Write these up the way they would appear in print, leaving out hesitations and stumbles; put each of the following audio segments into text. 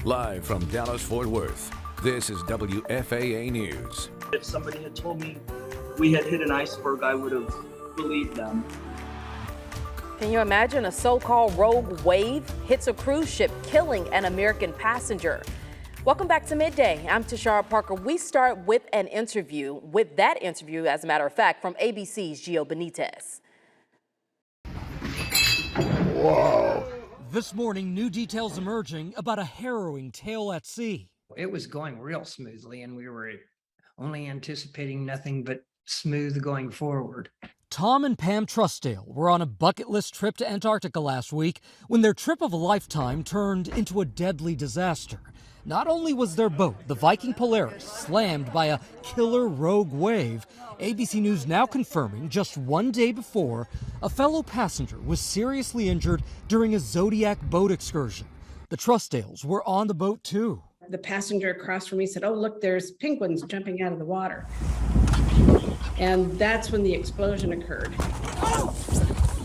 Live from Dallas-Fort Worth, this is WFAA News. If somebody had told me we had hit an iceberg, I would have believed them. Can you imagine a so-called rogue wave hits a cruise ship, killing an American passenger? Welcome back to Midday. I'm Tashara Parker. We start with an interview, as a matter of fact, from ABC's Gio Benitez. Whoa. This morning, new details emerging about a harrowing tale at sea. It was going real smoothly, and we were only anticipating nothing but smooth going forward. Tom and Pam Trustdale were on a bucket list trip to Antarctica last week when their trip of a lifetime turned into a deadly disaster. Not only was their boat, the Viking Polaris, slammed by a killer rogue wave, ABC News now confirming just one day before, a fellow passenger was seriously injured during a Zodiac boat excursion. The Trustdales were on the boat too. The passenger across from me said, "Oh, look, there's penguins jumping out of the water." And that's when the explosion occurred.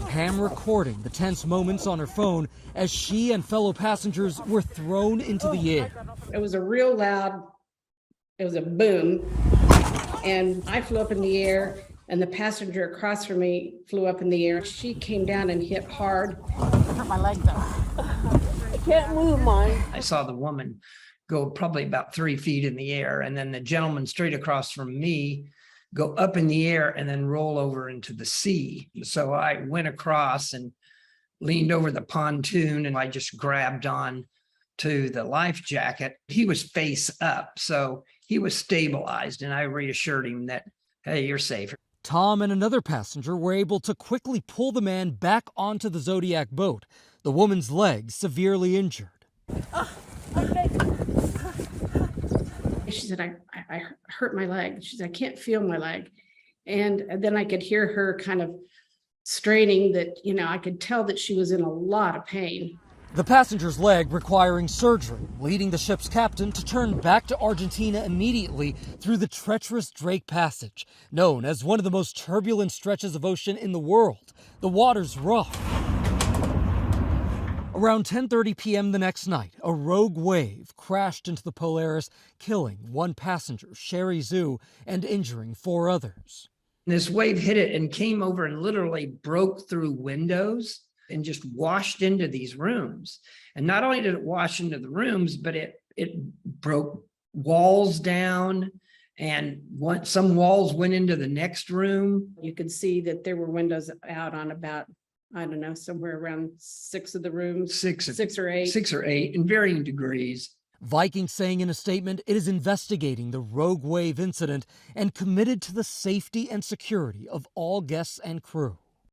Pam recording the tense moments on her phone as she and fellow passengers were thrown into the air. It was a real loud, it was a boom. And I flew up in the air, and the passenger across from me flew up in the air. She came down and hit hard. Hurt my leg though. I can't move mine. I saw the woman go probably about 3 feet in the air, and then the gentleman straight across from me go up in the air and then roll over into the sea. So I went across and leaned over the pontoon, and I just grabbed on to the life jacket. He was face up, so he was stabilized, and I reassured him that, hey, you're safe. Tom and another passenger were able to quickly pull the man back onto the Zodiac boat, the woman's leg severely injured. Okay. She said, I hurt my leg. She said, I can't feel my leg. And then I could hear her kind of straining that, I could tell that she was in a lot of pain. The passenger's leg requiring surgery, leading the ship's captain to turn back to Argentina immediately through the treacherous Drake Passage, known as one of the most turbulent stretches of ocean in the world. The water's rough. Around 10:30 p.m. the next night, a rogue wave crashed into the Polaris, killing one passenger, Sherry Zhu, and injuring 4 others. This wave hit it and came over and literally broke through windows and just washed into these rooms. And not only did it wash into the rooms, but it broke walls down, and some walls went into the next room. You could see that there were windows out on about, I don't know, somewhere around 6 of the rooms, 6 or 8. 6 or 8 in varying degrees. Viking saying in a statement it is investigating the rogue wave incident and committed to the safety and security of all guests and crew.